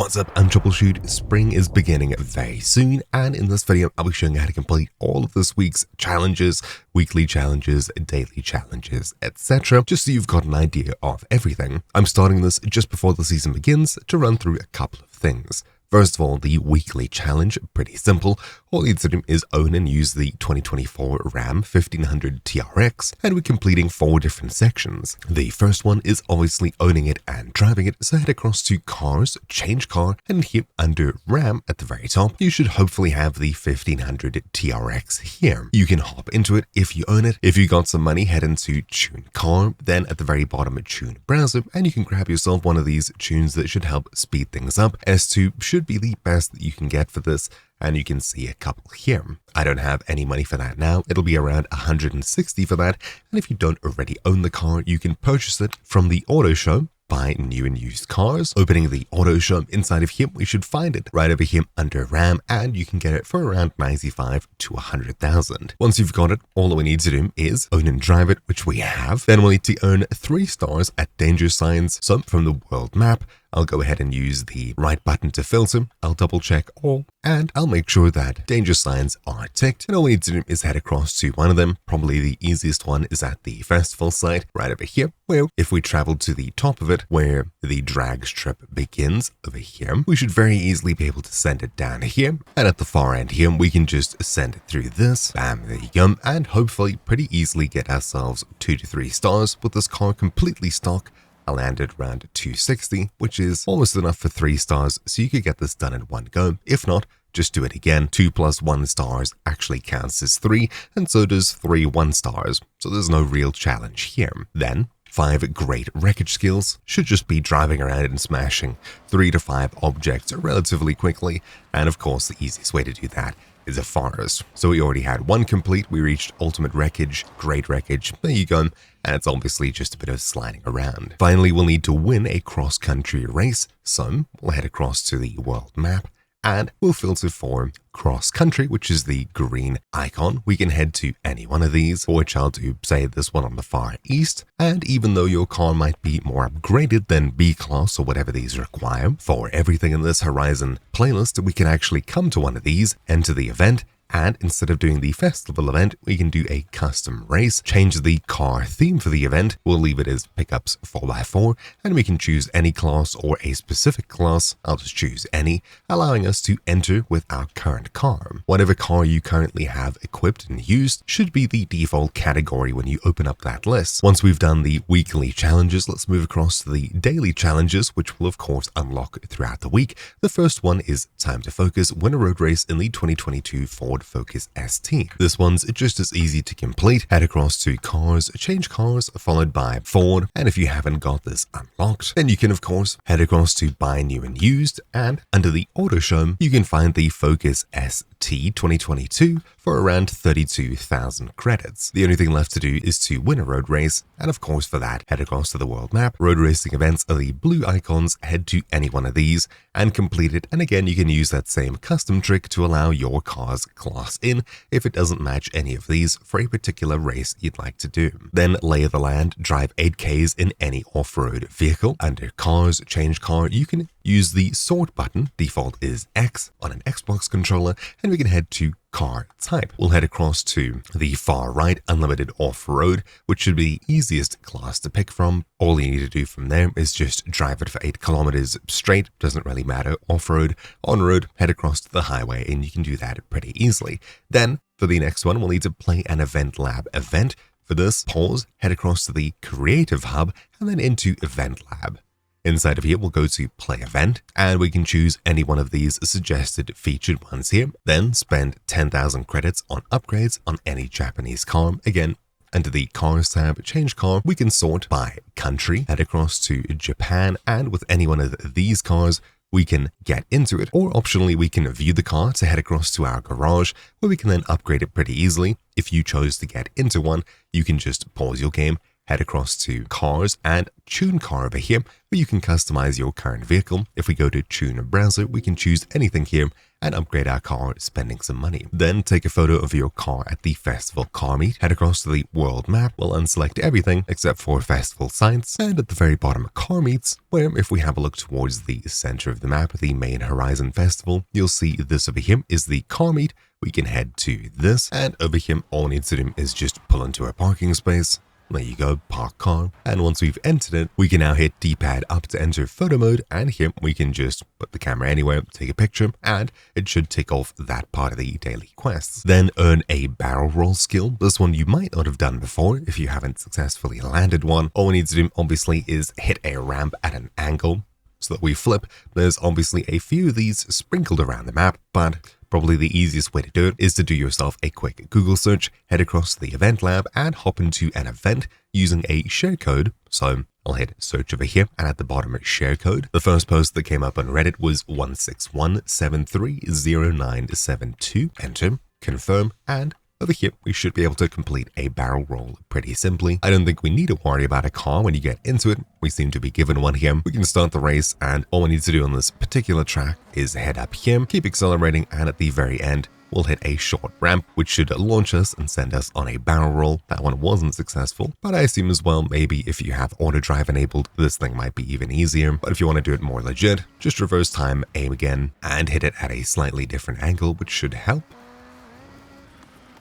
What's up, I'm Troubleshoot. Spring is beginning very soon, and in this video I'll be showing you how to complete all of this week's challenges, weekly challenges, daily challenges, etc. just so you've got an idea of everything. I'm starting this just before the season begins to run through a couple of things. First of all, the weekly challenge, pretty simple. All you need to do is own and use the 2024 Ram 1500 TRX, and we're completing 4 different sections. The first one is obviously owning it and driving it, so head across to Cars, change car, and here under Ram at the very top, you should hopefully have the 1500 TRX here. You can hop into it if you own it. If you got some money, head into Tune Car, then at the very bottom, Tune Browser, and you can grab yourself one of these tunes that should help speed things up. S2 should be the best that you can get for this, and you can see a couple here. I don't have any money for that now. It'll be around 160 for that, and if you don't already own the car, you can purchase it from the auto show. Buy new and used cars. Opening the auto show inside of here, we should find it right over here under Ram, and you can get it for around 95 to 100,000. Once you've got it, all we need to do is own and drive it, which we have. Then we'll need to earn 3 stars at danger signs. So from the world map, I'll go ahead and use the right button to filter. I'll double check all, and I'll make sure that danger signs are ticked. And all we need to do is head across to one of them. Probably the easiest one is at the festival site right over here, where if we travel to the top of it, where the drag strip begins over here, we should very easily be able to send it down here. And at the far end here, we can just send it through this. Bam, there you go. And hopefully pretty easily get ourselves 2 to 3 stars with this car completely stock. I landed around 260, which is almost enough for 3 stars, so you could get this done in one go. If not, just do it again. 2 plus 1 stars actually counts as 3, and so does 3 1 stars, so there's no real challenge here. Then, 5 Great Wreckage skills should just be driving around and smashing 3 to 5 objects relatively quickly, and of course the easiest way to do that is a forest. So we already had 1 complete. We reached Ultimate Wreckage, Great Wreckage, there you go, and it's obviously just a bit of sliding around. Finally, we'll need to win a cross-country race, so we'll head across to the world map, and we'll filter for cross-country, which is the green icon. We can head to any one of these, for which I'll do, say, this one on the far east, and even though your car might be more upgraded than B-Class or whatever these require, for everything in this Horizon playlist, we can actually come to one of these, enter the event, and instead of doing the festival event, we can do a custom race, change the car theme for the event. We'll leave it as pickups 4x4, and we can choose any class or a specific class. I'll just choose any, allowing us to enter with our current car. Whatever car you currently have equipped and used should be the default category when you open up that list. Once we've done the weekly challenges, let's move across to the daily challenges, which will of course unlock throughout the week. The first one is Time to Focus, win a road race in the 2022 Ford Focus ST. This one's just as easy to complete. Head across to Cars, change cars, followed by Ford, and if you haven't got this unlocked, then you can of course head across to Buy New and Used, and under the Auto Show, you can find the Focus ST 2022 for around 32,000 credits. The only thing left to do is to win a road race, and of course for that, head across to the world map. Road racing events are the blue icons. Head to any one of these and complete it, and again you can use that same custom trick to allow your car's class in if it doesn't match any of these for a particular race you'd like to do. Then lay the land, drive 8Ks in any off-road vehicle. Under Cars, change car, you can use the sort button, default is X on an Xbox controller, and we can head to car type. We'll head across to the far right, unlimited off-road, which should be the easiest class to pick from. All you need to do from there is just drive it for 8 kilometers straight, doesn't really matter, off-road, on-road, head across to the highway, and you can do that pretty easily. Then, for the next one, we'll need to play an Event Lab event. For this, pause, head across to the Creative Hub, and then into Event Lab. Inside of here, we'll go to Play Event, and we can choose any one of these suggested featured ones here. Then spend 10,000 credits on upgrades on any Japanese car. Again, under the Cars tab, change car, we can sort by country, head across to Japan, and with any one of these cars, we can get into it, or optionally we can view the car to head across to our garage, where we can then upgrade it pretty easily. If you chose to get into one, you can just pause your game, head across to Cars and Tune Car over here, where you can customize your current vehicle. If we go to Tune Browser, we can choose anything here and upgrade our car, spending some money. Then take a photo of your car at the festival car meet, head across to the world map, we'll unselect everything except for festival sites, and at the very bottom car meets, where if we have a look towards the center of the map, the main Horizon festival, you'll see this over here is the car meet. We can head to this, and over here all we need to do is just pull into a parking space. There you go, park car. And once we've entered it, we can now hit D-pad up to enter photo mode, and here we can just put the camera anywhere, take a picture, and it should tick off that part of the daily quests. Then earn a barrel roll skill. This one you might not have done before if you haven't successfully landed one. All we need to do obviously is hit a ramp at an angle so that we flip. There's obviously a few of these sprinkled around the map, but probably the easiest way to do it is to do yourself a quick Google search, head across to the event lab and hop into an event using a share code. So I'll hit search over here and at the bottom share code. The first post that came up on Reddit was 161730972. Enter, confirm, and over here, we should be able to complete a barrel roll pretty simply. I don't think we need to worry about a car when you get into it. We seem to be given one here. We can start the race, and all we need to do on this particular track is head up here, keep accelerating, and at the very end, we'll hit a short ramp, which should launch us and send us on a barrel roll. That one wasn't successful, but I assume as well, maybe if you have auto drive enabled, this thing might be even easier. But if you want to do it more legit, just reverse time, aim again, and hit it at a slightly different angle, which should help.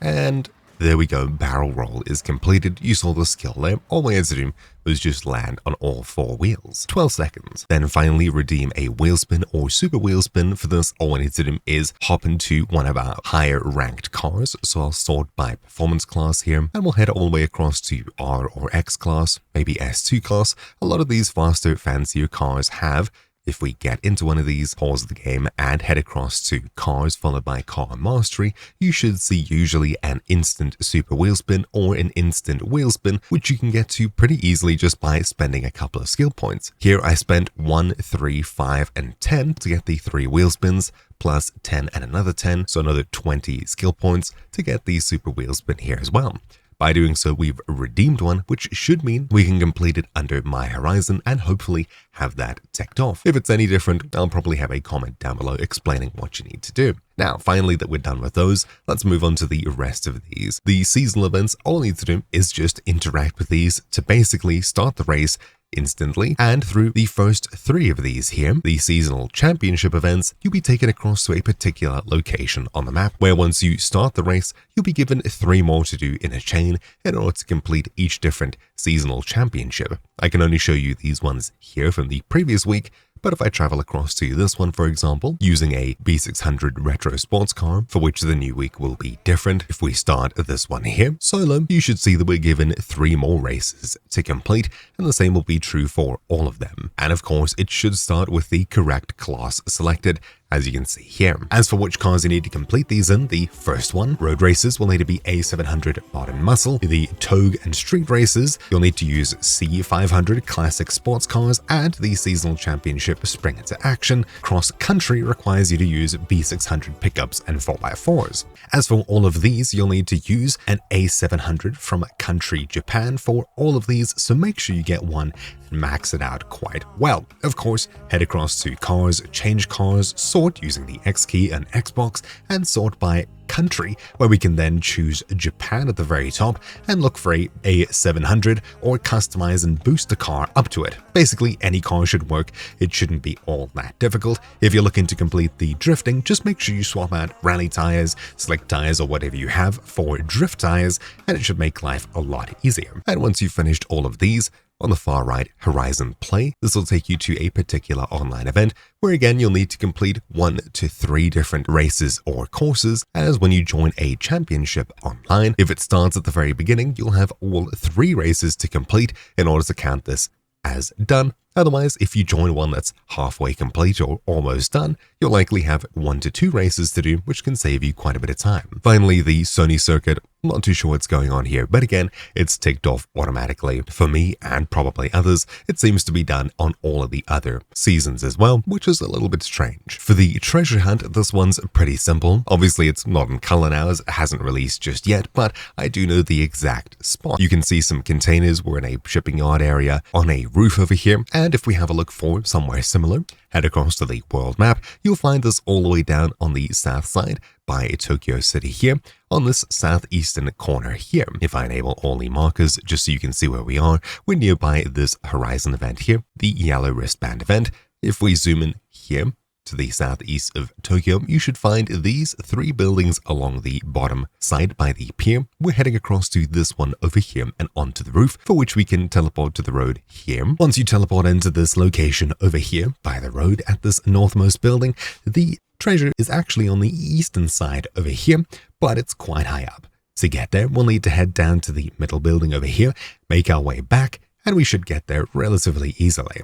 And there we go, barrel roll is completed. You saw the skill there. All we had to do was just land on all 4 wheels. 12 seconds. Then finally redeem a wheelspin or super wheelspin. For this, all we need to do is hop into one of our higher ranked cars. So I'll sort by performance class here, and we'll head all the way across to R or X class, maybe S2 class. A lot of these faster, fancier cars have. If we get into one of these, pause the game and head across to Cars followed by Car Mastery, you should see usually an instant super wheelspin or an instant wheelspin, which you can get to pretty easily just by spending a couple of skill points. Here I spent 1, 3, 5, and 10 to get the 3 wheelspins, plus 10 and another 10, so another 20 skill points to get the super wheelspin here as well. By doing so, we've redeemed one, which should mean we can complete it under My Horizon and hopefully have that ticked off. If it's any different, I'll probably have a comment down below explaining what you need to do. Now, finally that we're done with those, let's move on to the rest of these. The seasonal events, all you need to do is just interact with these to basically start the race instantly, and through the first 3 of these here, the seasonal championship events, you'll be taken across to a particular location on the map, where once you start the race, you'll be given 3 more to do in a chain in order to complete each different seasonal championship. I can only show you these ones here from the previous week, but if I travel across to this one, for example, using a B600 retro sports car, for which the new week will be different. If we start this one here, solo, you should see that we're given 3 more races to complete, and the same will be true for all of them. And of course, it should start with the correct class selected, as you can see here. As for which cars you need to complete these in, the first one, road races, will need to be A700 Modern Muscle. The Togue and street races, you'll need to use C500 classic sports cars, and the seasonal championship Spring into Action cross country requires you to use B600 pickups and 4x4s. As for all of these, you'll need to use an A700 from Country Japan for all of these, so make sure you get one and max it out quite well. Of course, head across to Cars, change cars, sort using the X key and Xbox, and sort by country, where we can then choose Japan at the very top and look for a A700 or customize and boost the car up to it. Basically, any car should work. It shouldn't be all that difficult. If you're looking to complete the drifting, just make sure you swap out rally tires, slick tires, or whatever you have for drift tires, and it should make life a lot easier. And once you've finished all of these, on the far right, Horizon Play. This will take you to a particular online event where again you'll need to complete 1 to 3 different races or courses, as when you join a championship online, if it starts at the very beginning, you'll have all 3 races to complete in order to count this as done. Otherwise, if you join one that's halfway complete or almost done, you'll likely have 1 to 2 races to do, which can save you quite a bit of time. Finally, the Sony circuit. Not too sure what's going on here, but again, it's ticked off automatically. For me, and probably others, it seems to be done on all of the other seasons as well, which is a little bit strange. For the treasure hunt, this one's pretty simple. Obviously, it's not in color now as it hasn't released just yet, but I do know the exact spot. You can see some containers. We're in a shipping yard area on a roof over here, and if we have a look for somewhere similar, head across to the world map, you'll find this all the way down on the south side by Tokyo City here, on this southeastern corner here. If I enable all the markers just so you can see where we are, we're nearby this Horizon event here, the yellow wristband event. If we zoom in here to the southeast of Tokyo, you should find these 3 buildings along the bottom side by the pier. We're heading across to this one over here and onto the roof, for which we can teleport to the road here. Once you teleport into this location over here by the road at this northmost building, the treasure is actually on the eastern side over here, but it's quite high up. To get there, we'll need to head down to the middle building over here, make our way back, and we should get there relatively easily.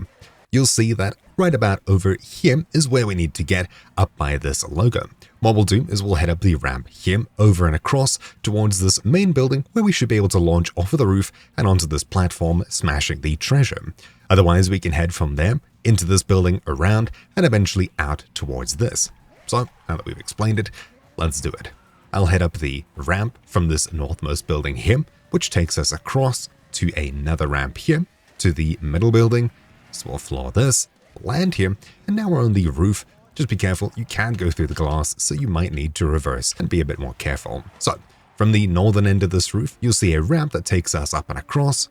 You'll see that right about over here is where we need to get up by this logo. What we'll do is we'll head up the ramp here, over and across towards this main building where we should be able to launch off of the roof and onto this platform, smashing the treasure. Otherwise, we can head from there into this building, around, and eventually out towards this. So, now that we've explained it, let's do it. I'll head up the ramp from this northmost building here, which takes us across to another ramp here, to the middle building. So we'll floor this, land here, and now we're on the roof. Just be careful, you can go through the glass, so you might need to reverse and be a bit more careful. So, from the northern end of this roof, you'll see a ramp that takes us up and across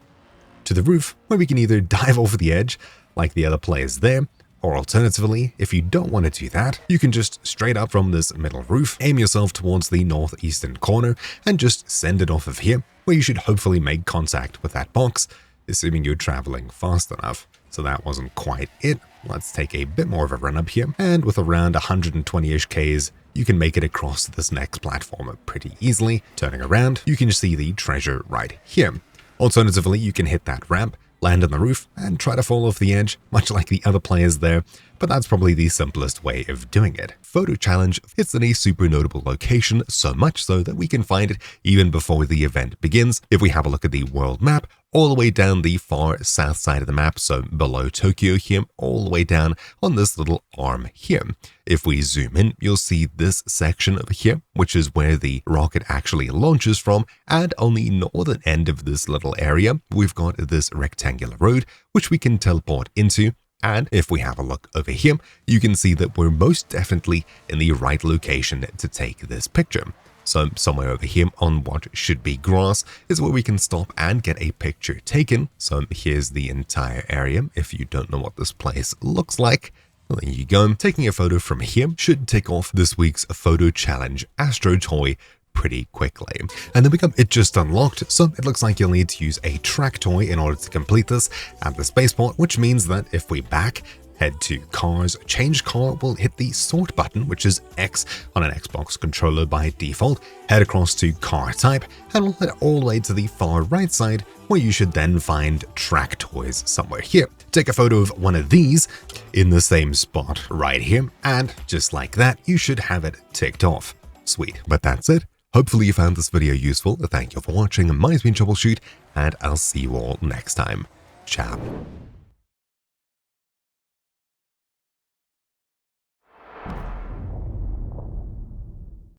to the roof, where we can either dive over the edge, like the other players there, or alternatively, if you don't want to do that, you can just straight up from this middle roof, aim yourself towards the northeastern corner, and just send it off of here, where you should hopefully make contact with that box, assuming you're traveling fast enough. So that wasn't quite it. Let's take a bit more of a run up here, and with around 120-ish Ks, you can make it across this next platform pretty easily. Turning around, you can see the treasure right here. Alternatively, you can hit that ramp, land on the roof, and try to fall off the edge, much like the other players there, but that's probably the simplest way of doing it. Photo challenge, it's in a super notable location, so much so that we can find it even before the event begins. If we have a look at the world map, all the way down the far south side of the map, so below Tokyo here, all the way down on this little arm here. If we zoom in, you'll see this section over here, which is where the rocket actually launches from, and on the northern end of this little area, we've got this rectangular road, which we can teleport into. And if we have a look over here, you can see that we're most definitely in the right location to take this picture. So somewhere over here on what should be grass is where we can stop and get a picture taken. So here's the entire area. If you don't know what this place looks like, well, there you go. Taking a photo from here should tick off this week's photo challenge, AstroToy, pretty quickly. And then it just unlocked, so it looks like you'll need to use a track toy in order to complete this at the spaceport, which means that if we back, head to cars, change car, we'll hit the sort button, which is X on an Xbox controller by default, head across to car type, and we'll head all the way to the far right side, where you should then find track toys somewhere here. Take a photo of one of these in the same spot right here, and just like that, you should have it ticked off. Sweet, but that's it. Hopefully you found this video useful. Thank you for watching. Mine's been Troubleshoot, and I'll see you all next time. Ciao.